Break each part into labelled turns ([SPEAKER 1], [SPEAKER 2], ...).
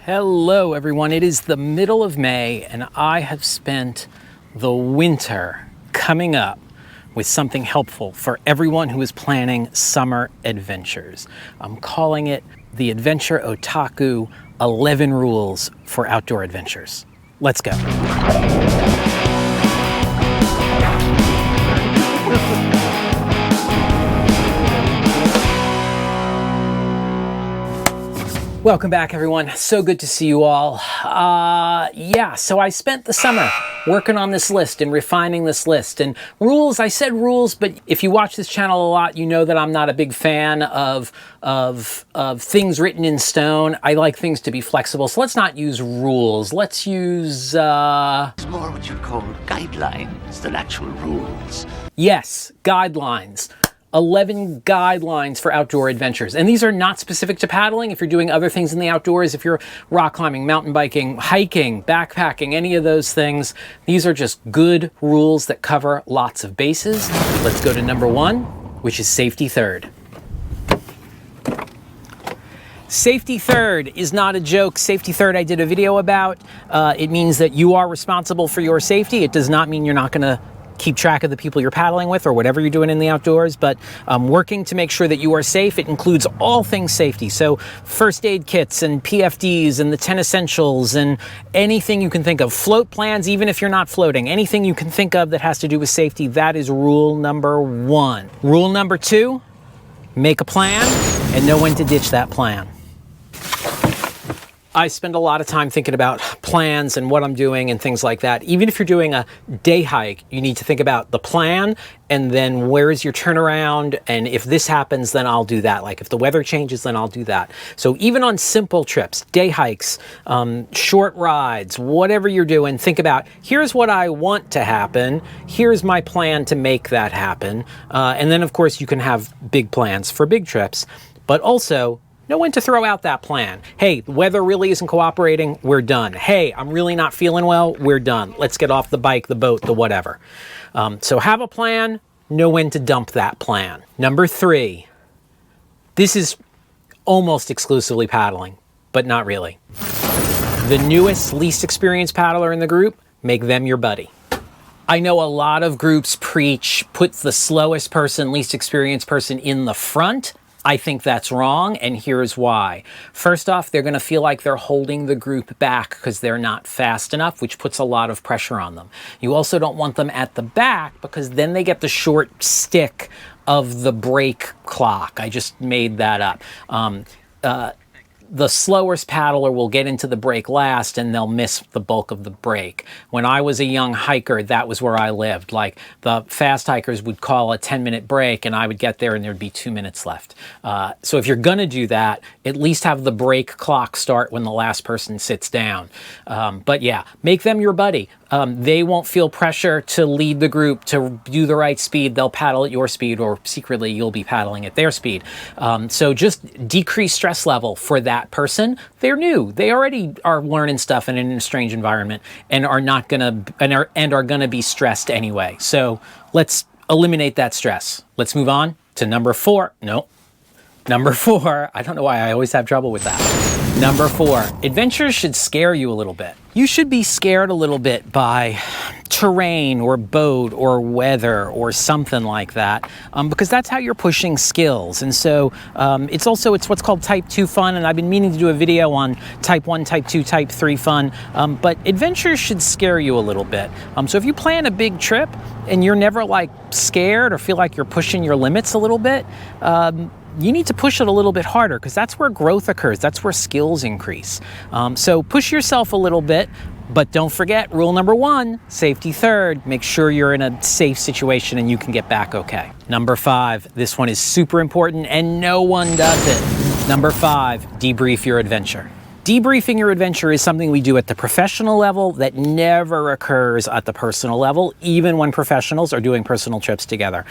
[SPEAKER 1] Hello everyone, it is the middle of May and I have spent the winter coming up with something helpful for everyone who is planning summer adventures. I'm calling it the Adventure Otaku 11 Rules for Outdoor Adventures. Let's go. Welcome back, everyone. So good to see you all. So I spent the summer working on this list and refining this list. And rules, I said rules, but if you watch this channel a lot, you know that I'm not a big fan of things written in stone. I like things to be flexible. So let's not use rules. Let's use...
[SPEAKER 2] It's more what you call guidelines than actual rules.
[SPEAKER 1] Yes, guidelines. 11 guidelines for outdoor adventures. And these are not specific to paddling. If you're doing other things in the outdoors, if you're rock climbing, mountain biking, hiking, backpacking, any of those things, these are just good rules that cover lots of bases. Let's go to number 1, which is safety third. Safety third is not a joke. Safety third I did a video about. It means that you are responsible for your safety. It does not mean you're not gonna keep track of the people you're paddling with or whatever you're doing in the outdoors, but working to make sure that you are safe. It includes all things safety. So first aid kits and PFDs and the 10 essentials and anything you can think of. Float plans, even if you're not floating. Anything you can think of that has to do with safety, that is rule number 1. Rule number 2, make a plan and know when to ditch that plan. I spend a lot of time thinking about plans and what I'm doing and things like that. Even if you're doing a day hike, you need to think about the plan and then where is your turnaround, and if this happens, then I'll do that. Like if the weather changes, then I'll do that. So even on simple trips, day hikes, short rides, whatever you're doing, think about, here's what I want to happen, here's my plan to make that happen. And then of course you can have big plans for big trips, but also know when to throw out that plan. Hey, the weather really isn't cooperating, we're done. Hey, I'm really not feeling well, we're done. Let's get off the bike, the boat, the whatever. So have a plan, know when to dump that plan. Number 3, this is almost exclusively paddling, but not really. The newest, least experienced paddler in the group, make them your buddy. I know a lot of groups preach, put the slowest person, least experienced person in the front. I think that's wrong, and here's why. First off, they're gonna feel like they're holding the group back because they're not fast enough, which puts a lot of pressure on them. You also don't want them at the back because then they get the short stick of the brake clock. I just made that up. The slowest paddler will get into the break last and they'll miss the bulk of the break. When I was a young hiker, that was where I lived. Like the fast hikers would call a 10-minute break and I would get there and there'd be 2 minutes left. So if you're gonna do that, at least have the break clock start when the last person sits down. But yeah, make them your buddy. They won't feel pressure to lead the group, to do the right speed. They'll paddle at your speed, or secretly you'll be paddling at their speed. So just decrease stress level for that person. They're new. They already are learning stuff and in a strange environment and are not gonna and are gonna be stressed anyway. So let's eliminate that stress. Let's move on to number 4. No. Number 4, I don't know why I always have trouble with that. Number 4, adventures should scare you a little bit. You should be scared a little bit by terrain or boat or weather or something like that, because that's how you're pushing skills. And so it's what's called type 2 fun, and I've been meaning to do a video on type 1, type 2, type 3 fun, but adventures should scare you a little bit. So if you plan a big trip and you're never like scared or feel like you're pushing your limits a little bit, you need to push it a little bit harder because that's where growth occurs. That's where skills increase. So push yourself a little bit, but don't forget rule number 1, safety third. Make sure you're in a safe situation and you can get back okay. Number 5, this one is super important and no one does it. Number 5, debrief your adventure. Debriefing your adventure is something we do at the professional level that never occurs at the personal level, even when professionals are doing personal trips together.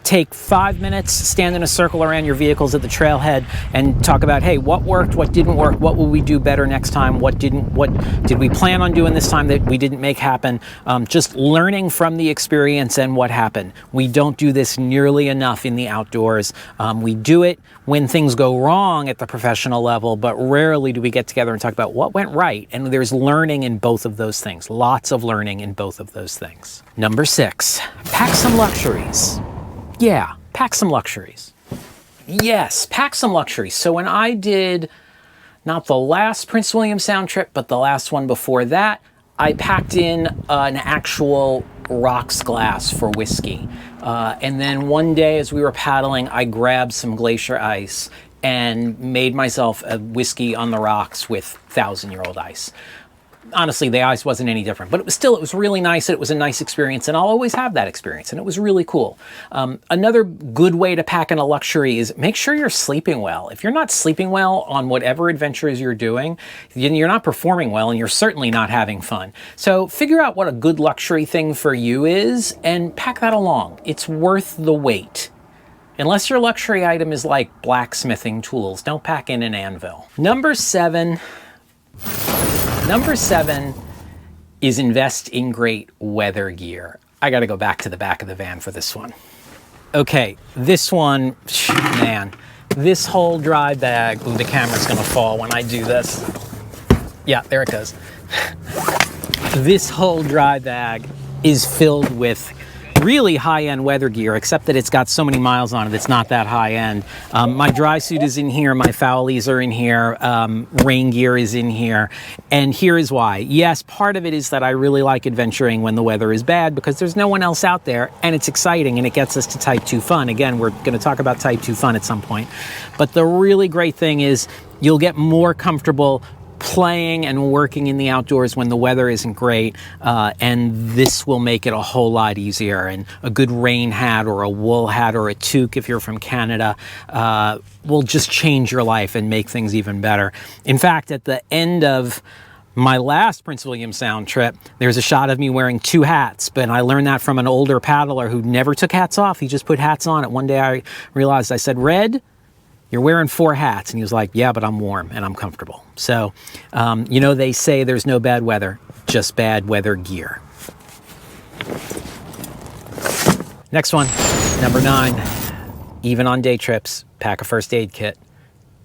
[SPEAKER 1] Take 5 minutes, stand in a circle around your vehicles at the trailhead and talk about, hey, what worked, what didn't work, what will we do better next time, what did we plan on doing this time that we didn't make happen. Just learning from the experience and what happened. We don't do this nearly enough in the outdoors. We do it when things go wrong at the professional level, but rarely do we get together and talk about what went right. And there's learning in both of those things. Lots of learning in both of those things. Number 6, pack some luxuries. Yeah, pack some luxuries. Yes, pack some luxuries. So when I did, not the last Prince William Sound trip, but the last one before that, I packed in an actual rocks glass for whiskey. And then one day as we were paddling, I grabbed some glacier ice and made myself a whiskey on the rocks with 1,000-year-old ice. Honestly, the ice wasn't any different, but it was really nice. It was a nice experience, and I'll always have that experience, and it was really cool. Another good way to pack in a luxury is make sure you're sleeping well. If you're not sleeping well on whatever adventures you're doing, you're not performing well, and you're certainly not having fun. So figure out what a good luxury thing for you is, and pack that along. It's worth the wait. Unless your luxury item is like blacksmithing tools, don't pack in an anvil. Number 7 is invest in great weather gear. I got to go back to the back of the van for this one. Okay, this one, man, this whole dry bag, ooh, the camera's gonna fall when I do this. Yeah, there it goes. This whole dry bag is filled with really high-end weather gear, except that it's got so many miles on it, it's not that high-end. My dry suit is in here, my fowlies are in here, rain gear is in here, and here is why. Yes, part of it is that I really like adventuring when the weather is bad because there's no one else out there, and it's exciting, and it gets us to Type 2 fun. Again, we're going to talk about Type 2 fun at some point. But the really great thing is you'll get more comfortable playing and working in the outdoors when the weather isn't great, and this will make it a whole lot easier. And a good rain hat or a wool hat or a toque if you're from Canada will just change your life and make things even better. In fact, at the end of my last Prince William Sound trip, there's a shot of me wearing 2 hats, but I learned that from an older paddler who never took hats off. He just put hats on. And one day I realized, I said, "Red, you're wearing 4 hats." And he was like, "Yeah, but I'm warm and I'm comfortable." So, you know, they say there's no bad weather, just bad weather gear. Next one, number 9, even on day trips, pack a first aid kit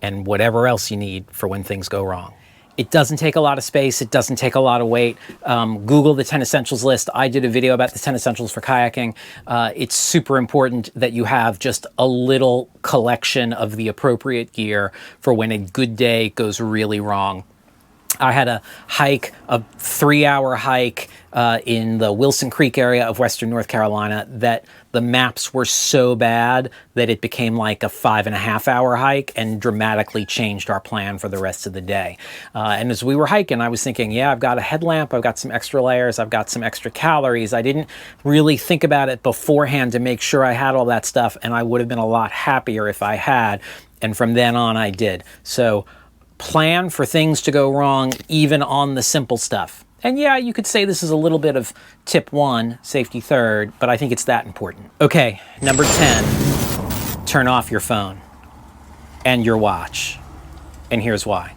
[SPEAKER 1] and whatever else you need for when things go wrong. It doesn't take a lot of space. It doesn't take a lot of weight. Google the 10 essentials list. I did a video about the 10 essentials for kayaking. It's super important that you have just a little collection of the appropriate gear for when a good day goes really wrong. I had a 3-hour hike in the Wilson Creek area of Western North Carolina that the maps were so bad that it became like a 5.5-hour hike and dramatically changed our plan for the rest of the day. And as we were hiking, I was thinking, yeah, I've got a headlamp, I've got some extra layers, I've got some extra calories. I didn't really think about it beforehand to make sure I had all that stuff, and I would have been a lot happier if I had. And from then on, I did. So plan for things to go wrong, even on the simple stuff. And yeah, you could say this is a little bit of tip 1, safety third, but I think it's that important. Okay, number 10, turn off your phone and your watch. And here's why.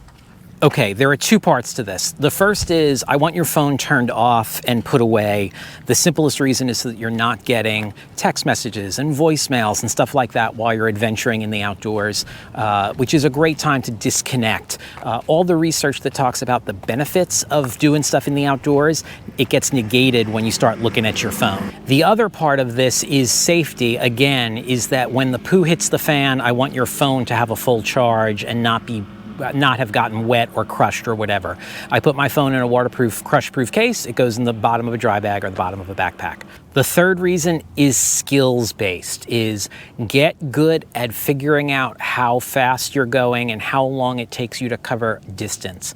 [SPEAKER 1] Okay, there are 2 parts to this. The first is I want your phone turned off and put away. The simplest reason is so that you're not getting text messages and voicemails and stuff like that while you're adventuring in the outdoors, which is a great time to disconnect. All the research that talks about the benefits of doing stuff in the outdoors, it gets negated when you start looking at your phone. The other part of this is safety, again, is that when the poo hits the fan, I want your phone to have a full charge and not have gotten wet or crushed or whatever. I put my phone in a waterproof, crush-proof case. It goes in the bottom of a dry bag or the bottom of a backpack. The third reason is skills-based, is get good at figuring out how fast you're going and how long it takes you to cover distance.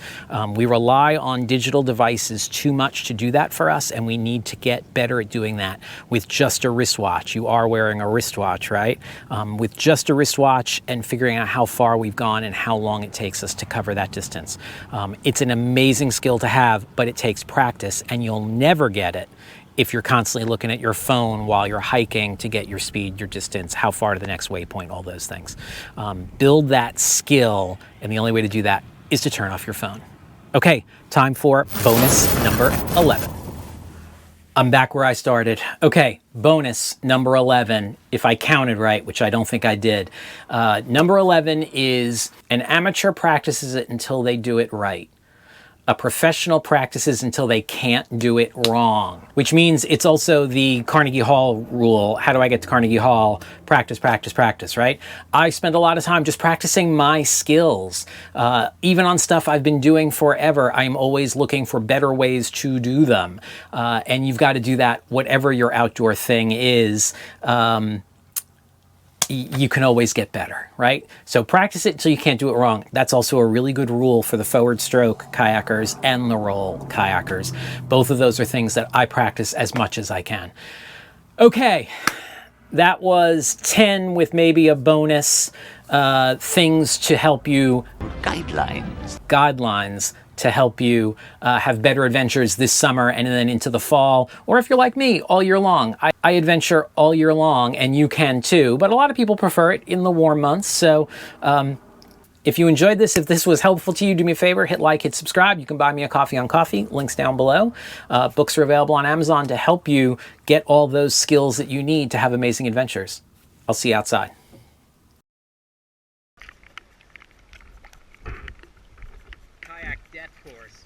[SPEAKER 1] We rely on digital devices too much to do that for us, and we need to get better at doing that with just a wristwatch. You are wearing a wristwatch, right? With just a wristwatch and figuring out how far we've gone and how long it takes us to cover that distance. It's an amazing skill to have, but it takes practice, and you'll never get it if you're constantly looking at your phone while you're hiking to get your speed, your distance, how far to the next waypoint, all those things. Build that skill, and the only way to do that is to turn off your phone. Okay, time for bonus number 11. I'm back where I started. Okay, bonus number 11, if I counted right, which I don't think I did. Number 11 is an amateur practices it until they do it right. A professional practices until they can't do it wrong, which means it's also the Carnegie Hall rule. How do I get to Carnegie Hall? Practice, practice, practice, right? I spend a lot of time just practicing my skills. Even on stuff I've been doing forever, I'm always looking for better ways to do them. And you've got to do that, whatever your outdoor thing is. You can always get better, right? So practice it until you can't do it wrong. That's also a really good rule for the forward stroke kayakers and the roll kayakers. Both of those are things that I practice as much as I can. Okay, that was 10 with maybe a bonus, things to help you. Guidelines to help you have better adventures this summer and then into the fall. Or if you're like me, all year long. I adventure all year long, and you can too, but a lot of people prefer it in the warm months. So if you enjoyed this, if this was helpful to you, do me a favor, hit like, hit subscribe. You can buy me a coffee on Coffee, links down below. Books are available on Amazon to help you get all those skills that you need to have amazing adventures. I'll see you outside. Kayak death course.